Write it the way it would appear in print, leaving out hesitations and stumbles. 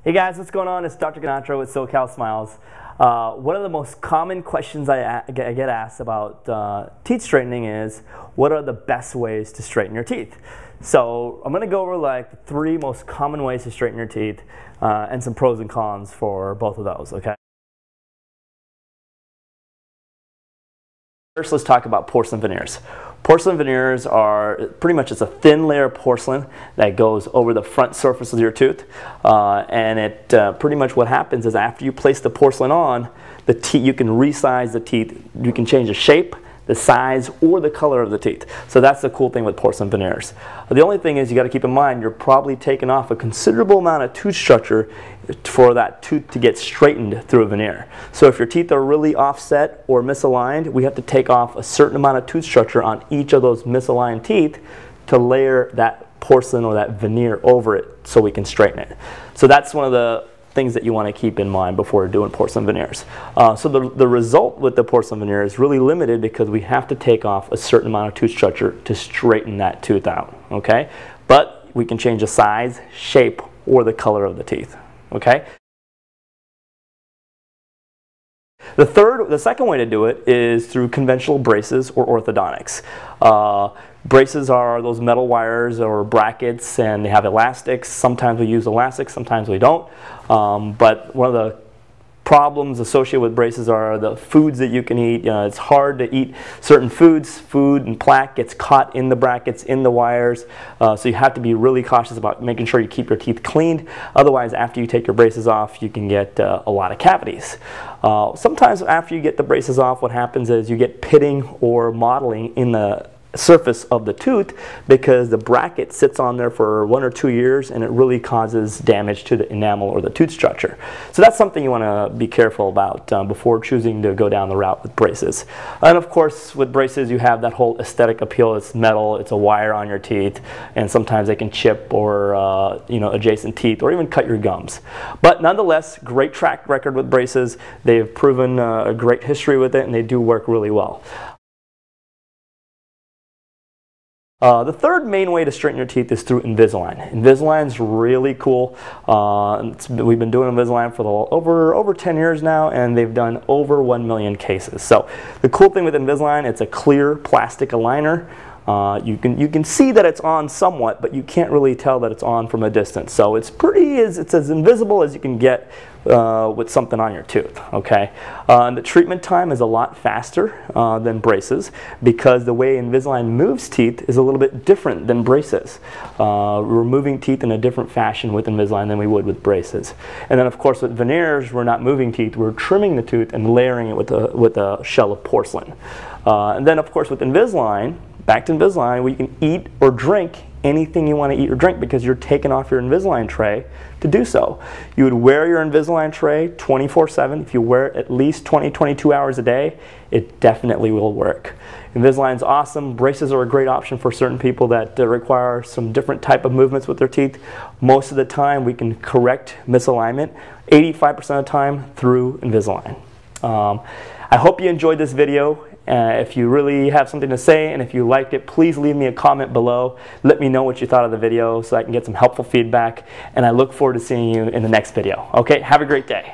Hey guys, what's going on? It's Dr. Ganatra with SoCal Smiles. One of the most common questions I get asked about teeth straightening is, what are the best ways to straighten your teeth? So I'm going to go over like the 3 most common ways to straighten your teeth and some pros and cons for both of those, okay? First, let's talk about porcelain veneers. Porcelain veneers are pretty much just a thin layer of porcelain that goes over the front surface of your tooth, and it pretty much what happens is after you place the porcelain on, the teeth, you can resize the teeth. You can change the shape, the size, or the color of the teeth. So that's the cool thing with porcelain veneers. The only thing is you got to keep in mind you're probably taking off a considerable amount of tooth structure for that tooth to get straightened through a veneer. So if your teeth are really offset or misaligned, we have to take off a certain amount of tooth structure on each of those misaligned teeth to layer that porcelain or that veneer over it so we can straighten it. So that's one of the things that you want to keep in mind before doing porcelain veneers. So the result with the porcelain veneer is really limited because we have to take off a certain amount of tooth structure to straighten that tooth out, okay? But we can change the size, shape, or the color of the teeth, okay? The second way to do it is through conventional braces or orthodontics. Braces are those metal wires or brackets, and they have elastics. Sometimes we use elastics, sometimes we don't. But one of the problems associated with braces are the foods that you can eat. It's hard to eat certain foods. Food and plaque gets caught in the brackets, in the wires. So you have to be really cautious about making sure you keep your teeth cleaned. Otherwise, after you take your braces off, you can get a lot of cavities. Sometimes after you get the braces off, what happens is you get pitting or mottling in the surface of the tooth because the bracket sits on there for 1 or 2 years and it really causes damage to the enamel or the tooth structure. So that's something you want to be careful about before choosing to go down the route with braces. And of course with braces you have that whole aesthetic appeal. It's metal, it's a wire on your teeth, and sometimes they can chip or adjacent teeth or even cut your gums. But nonetheless, great track record with braces. They've proven a great history with it and they do work really well. The third main way to straighten your teeth is through Invisalign. Invisalign's really cool. We've been doing Invisalign for over 10 years now, and they've done over 1 million cases. So the cool thing with Invisalign, it's a clear plastic aligner. You can see that it's on somewhat, but you can't really tell that it's on from a distance. So it's as invisible as you can get with something on your tooth, okay? And the treatment time is a lot faster than braces because the way Invisalign moves teeth is a little bit different than braces. We're moving teeth in a different fashion with Invisalign than we would with braces. And then of course with veneers, we're not moving teeth, we're trimming the tooth and layering it with a shell of porcelain. And then of course with Invisalign, back to Invisalign, where you can eat or drink anything you want to eat or drink because you're taking off your Invisalign tray to do so. You would wear your Invisalign tray 24/7. If you wear it at least 22 hours a day, it definitely will work. Invisalign's awesome. Braces are a great option for certain people that require some different type of movements with their teeth. Most of the time we can correct misalignment 85% of the time through Invisalign. I hope you enjoyed this video. If you really have something to say and if you liked it, please leave me a comment below. Let me know what you thought of the video so I can get some helpful feedback, and I look forward to seeing you in the next video. Okay, have a great day.